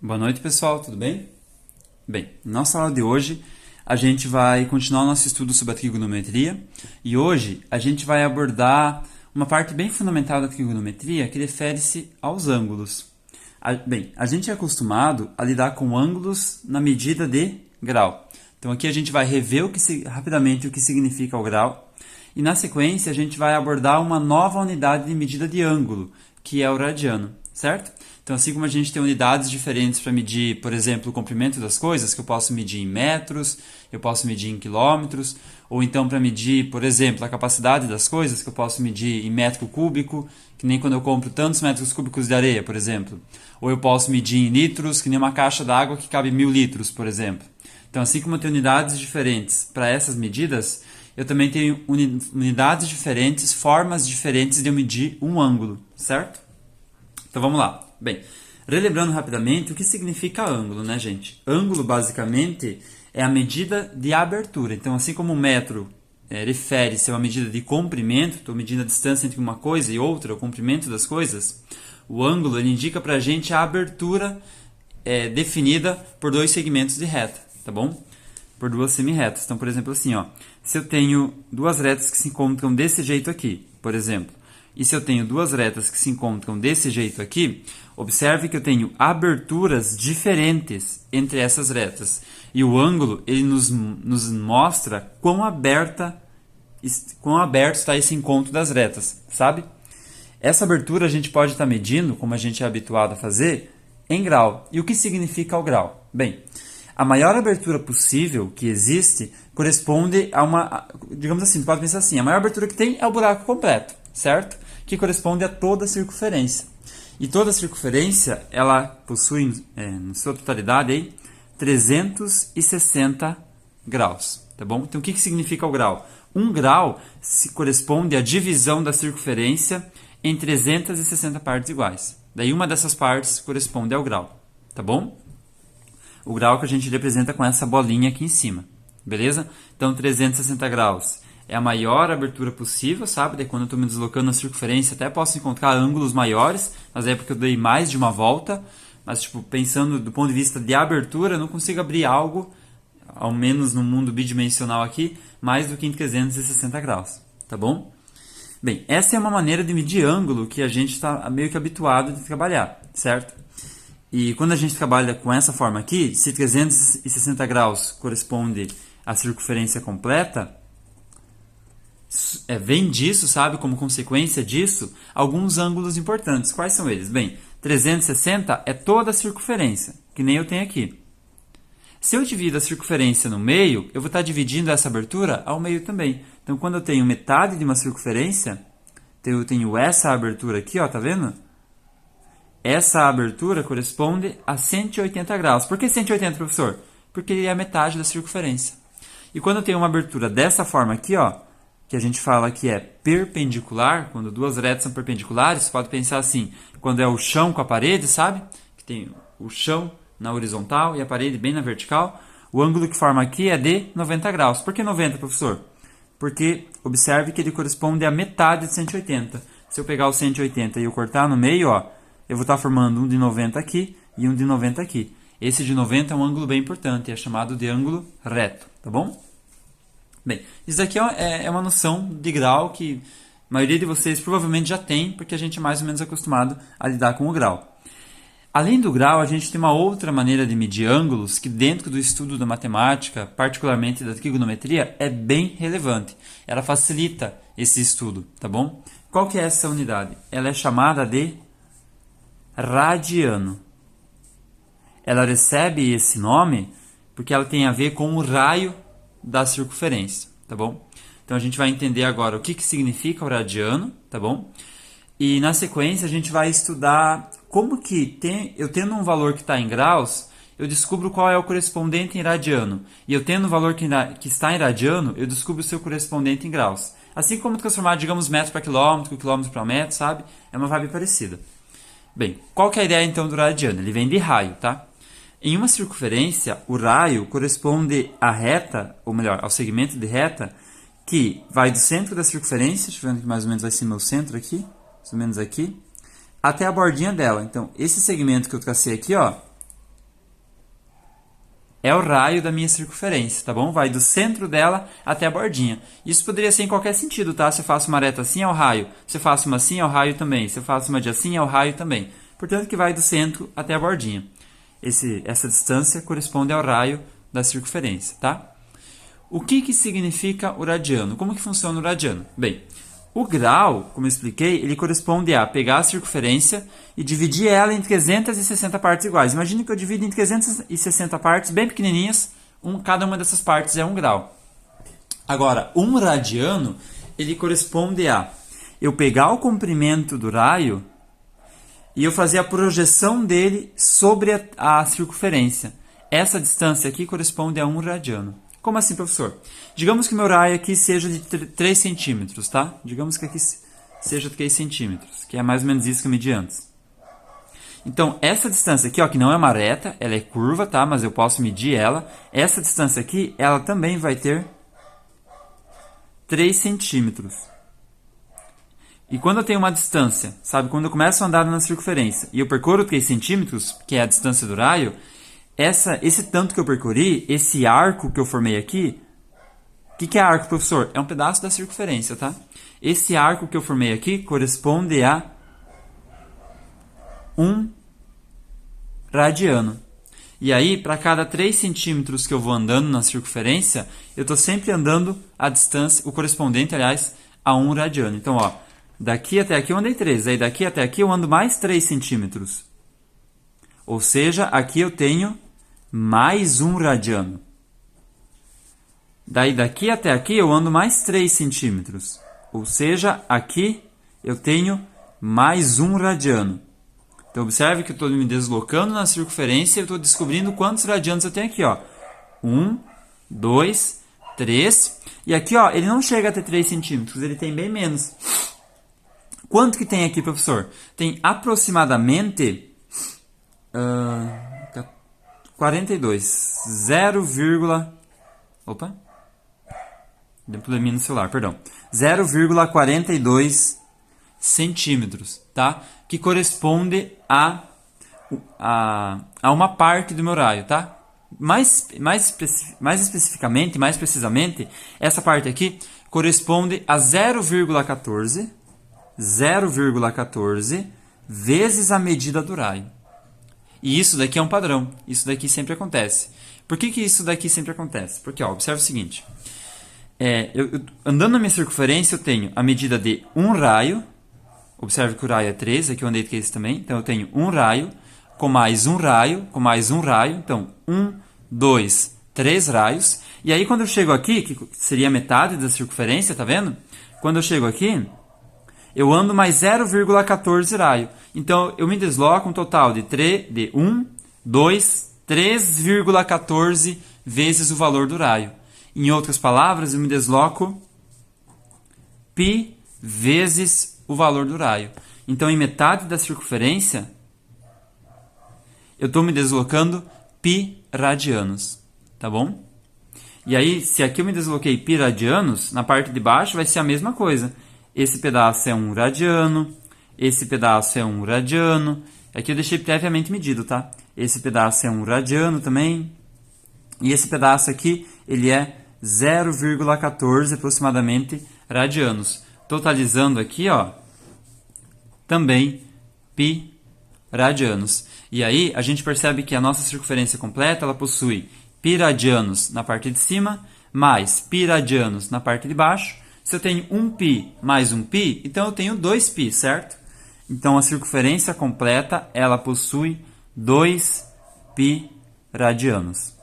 Boa noite, pessoal, tudo bem? Bem, na nossa aula de hoje a gente vai continuar o nosso estudo sobre a trigonometria e hoje a gente vai abordar uma parte bem fundamental da trigonometria que refere-se aos ângulos. Bem, a gente é acostumado a lidar com ângulos na medida de grau. Então aqui a gente vai rever rapidamente o que significa o grau e na sequência a gente vai abordar uma nova unidade de medida de ângulo, que é o radiano, certo? Então, assim como a gente tem unidades diferentes para medir, por exemplo, o comprimento das coisas, que eu posso medir em metros, eu posso medir em quilômetros, ou então para medir, por exemplo, a capacidade das coisas, que eu posso medir em metro cúbico, que nem quando eu compro tantos metros cúbicos de areia, por exemplo. Ou eu posso medir em litros, que nem uma caixa d'água que cabe 1000 litros, por exemplo. Então, assim como eu tenho unidades diferentes para essas medidas, eu também tenho unidades diferentes, formas diferentes de eu medir um ângulo, certo? Então vamos lá. Bem, relembrando rapidamente o que significa ângulo, né, gente? Ângulo, basicamente, é a medida de abertura. Então, assim como o metro refere-se a uma medida de comprimento, estou medindo a distância entre uma coisa e outra, o comprimento das coisas, o ângulo ele indica para a gente a abertura definida por dois segmentos de reta, tá bom? Por duas semirretas. Então, por exemplo, assim, ó, se eu tenho duas retas que se encontram desse jeito aqui, por exemplo, e se eu tenho duas retas que se encontram desse jeito aqui, observe que eu tenho aberturas diferentes entre essas retas. E o ângulo ele nos mostra quão aberto está esse encontro das retas, sabe? Essa abertura a gente pode estar medindo, como a gente é habituado a fazer, em grau. E o que significa o grau? Bem, a maior abertura possível que existe corresponde a uma... Digamos assim, pode pensar assim, a maior abertura que tem é o buraco completo, certo? Que corresponde a toda a circunferência. E toda a circunferência, ela possui, na sua totalidade, aí, 360 graus, tá bom? Então, o que significa o grau? Um grau corresponde à divisão da circunferência em 360 partes iguais. Daí, uma dessas partes corresponde ao grau, tá bom? O grau que a gente representa com essa bolinha aqui em cima, beleza? Então, 360 graus é a maior abertura possível, sabe? Daí quando eu estou me deslocando na circunferência, até posso encontrar ângulos maiores, mas é porque eu dei mais de uma volta. Mas, tipo, pensando do ponto de vista de abertura, eu não consigo abrir algo, ao menos no mundo bidimensional aqui, mais do que em 360 graus, tá bom? Bem, essa é uma maneira de medir ângulo que a gente está meio que habituado de trabalhar, certo? E quando a gente trabalha com essa forma aqui, se 360 graus corresponde à circunferência completa, vem disso, sabe, como consequência disso, alguns ângulos importantes. Quais são eles? Bem, 360 é toda a circunferência, que nem eu tenho aqui. Se eu divido a circunferência no meio, eu vou estar dividindo essa abertura ao meio também. Então, quando eu tenho metade de uma circunferência, eu tenho essa abertura aqui, ó, tá vendo? Essa abertura corresponde a 180 graus. Por que 180, professor? Porque é a metade da circunferência. E quando eu tenho uma abertura dessa forma aqui, ó, que a gente fala que é perpendicular, quando duas retas são perpendiculares, você pode pensar assim, quando é o chão com a parede, sabe? Que tem o chão na horizontal e a parede bem na vertical. O ângulo que forma aqui é de 90 graus. Por que 90, professor? Porque observe que ele corresponde à metade de 180. Se eu pegar o 180 e eu cortar no meio, ó, eu vou estar formando um de 90 aqui e um de 90 aqui. Esse de 90 é um ângulo bem importante, é chamado de ângulo reto, tá bom? Bem, isso aqui é uma noção de grau que a maioria de vocês provavelmente já tem, porque a gente é mais ou menos acostumado a lidar com o grau. Além do grau, a gente tem uma outra maneira de medir ângulos que dentro do estudo da matemática, particularmente da trigonometria, é bem relevante. Ela facilita esse estudo, tá bom? Qual que é essa unidade? Ela é chamada de radiano. Ela recebe esse nome porque ela tem a ver com o raio da circunferência, tá bom? Então a gente vai entender agora o que significa o radiano, tá bom? E na sequência a gente vai estudar como que eu tendo um valor que está em graus, eu descubro qual é o correspondente em radiano. E eu tendo um valor que está em radiano, eu descubro o seu correspondente em graus. Assim como transformar, digamos, metro para quilômetro, quilômetro para metro, sabe? É uma vibe parecida. Bem, qual que é a ideia então do radiano? Ele vem de raio, tá? Em uma circunferência, o raio corresponde à reta, ou melhor, ao segmento de reta, que vai do centro da circunferência, deixa eu ver que mais ou menos vai ser meu centro aqui, mais ou menos aqui, até a bordinha dela. Então, esse segmento que eu tracei aqui, ó, é o raio da minha circunferência, tá bom? Vai do centro dela até a bordinha. Isso poderia ser em qualquer sentido, tá? Se eu faço uma reta assim, é o raio. Se eu faço uma assim, é o raio também. Se eu faço uma de assim, é o raio também. Portanto, que vai do centro até a bordinha. Essa distância corresponde ao raio da circunferência, tá? O que significa o radiano? Como que funciona o radiano? Bem, o grau, como eu expliquei, ele corresponde a pegar a circunferência e dividir ela em 360 partes iguais. Imagine que eu divido em 360 partes bem pequenininhas, cada uma dessas partes é 1 grau. Agora, um radiano, ele corresponde a eu pegar o comprimento do raio e eu fazer a projeção dele sobre a circunferência. Essa distância aqui corresponde a 1 radiano. Como assim, professor? Digamos que o meu raio aqui seja de 3 centímetros, tá? Digamos que aqui seja 3 centímetros, que é mais ou menos isso que eu medi antes. Então, essa distância aqui, ó, que não é uma reta, ela é curva, tá? Mas eu posso medir ela. Essa distância aqui, ela também vai ter 3 centímetros. E quando eu tenho uma distância, sabe? Quando eu começo a andar na circunferência e eu percorro 3 centímetros, que é a distância do raio, esse tanto que eu percorri, esse arco que eu formei aqui, o que é arco, professor? É um pedaço da circunferência, tá? Esse arco que eu formei aqui corresponde a 1 radiano. E aí, para cada 3 centímetros que eu vou andando na circunferência, eu estou sempre andando a distância, o correspondente, aliás, a 1 radiano. Então, ó, daqui até aqui eu andei 3, aí daqui até aqui eu ando mais 3 centímetros. Ou seja, aqui eu tenho mais 1 radiano. Daí daqui até aqui eu ando mais 3 centímetros. Ou seja, aqui eu tenho mais 1 radiano. Então observe que eu estou me deslocando na circunferência e eu estou descobrindo quantos radianos eu tenho aqui. 1, 2, 3. E aqui ó, ele não chega a ter 3 centímetros, ele tem bem menos. Quanto que tem aqui, professor? Tem aproximadamente 42. Opa. Deu um probleminha no celular, perdão. 0,42 centímetros, tá? Que corresponde a uma parte do meu raio, tá? Mais especificamente, mais precisamente, essa parte aqui corresponde a 0,14 vezes a medida do raio. E isso daqui é um padrão. Isso daqui sempre acontece. Por que isso daqui sempre acontece? Porque, ó, observe o seguinte. Andando na minha circunferência, eu tenho a medida de um raio. Observe que o raio é 3. Aqui eu andei 3 também. Então, eu tenho um raio, com mais um raio, com mais um raio. Então, 1, 2, 3 raios. E aí, quando eu chego aqui, que seria metade da circunferência, tá vendo? Quando eu chego aqui, eu ando mais 0,14 raio. Então, eu me desloco um total de 1, 2, 3,14 vezes o valor do raio. Em outras palavras, eu me desloco π vezes o valor do raio. Então, em metade da circunferência, eu estou me deslocando π radianos. Tá bom? E aí, se aqui eu me desloquei π radianos, na parte de baixo vai ser a mesma coisa. Esse pedaço é 1 radiano, esse pedaço é 1 radiano. Aqui eu deixei previamente medido, tá? Esse pedaço é 1 radiano também. E esse pedaço aqui, ele é 0,14 aproximadamente radianos. Totalizando aqui, ó, também π radianos. E aí a gente percebe que a nossa circunferência completa, ela possui π radianos na parte de cima, mais π radianos na parte de baixo. Se eu tenho 1π mais 1π, então eu tenho 2π, certo? Então a circunferência completa, ela possui 2π radianos.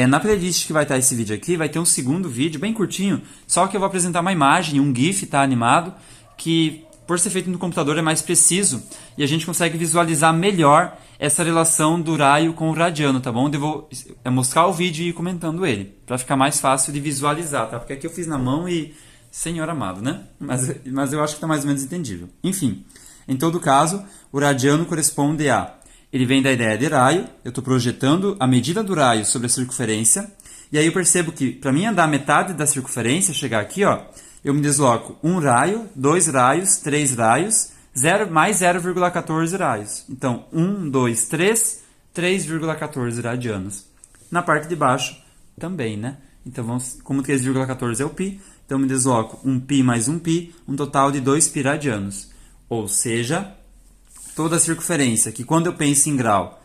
Na playlist que vai estar esse vídeo aqui, vai ter um segundo vídeo, bem curtinho, só que eu vou apresentar uma imagem, um GIF, tá, animado, que por ser feito no computador é mais preciso e a gente consegue visualizar melhor essa relação do raio com o radiano, tá bom? Eu vou mostrar o vídeo e ir comentando ele, para ficar mais fácil de visualizar, tá? Porque aqui eu fiz na mão e... Senhor amado, né? Mas eu acho que está mais ou menos entendível. Enfim, em todo caso, o radiano corresponde a... Ele vem da ideia de raio, eu estou projetando a medida do raio sobre a circunferência, e aí eu percebo que, para mim andar metade da circunferência, chegar aqui, ó, eu me desloco 1 raio, 2 raios, 3 raios, mais 0,14 raios. Então, 1, 2, 3, 3,14 radianos. Na parte de baixo também, né? Então, como 3,14 é o π, então me desloco 1π mais 1π, um total de 2 π radianos. Ou seja, toda a circunferência, que quando eu penso em grau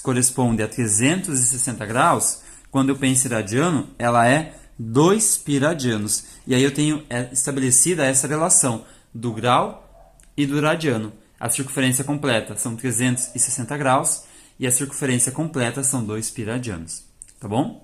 corresponde a 360 graus, quando eu penso em radiano, ela é 2 π radianos. E aí eu tenho estabelecida essa relação do grau e do radiano. A circunferência completa são 360 graus e a circunferência completa são 2 π radianos. Tá bom?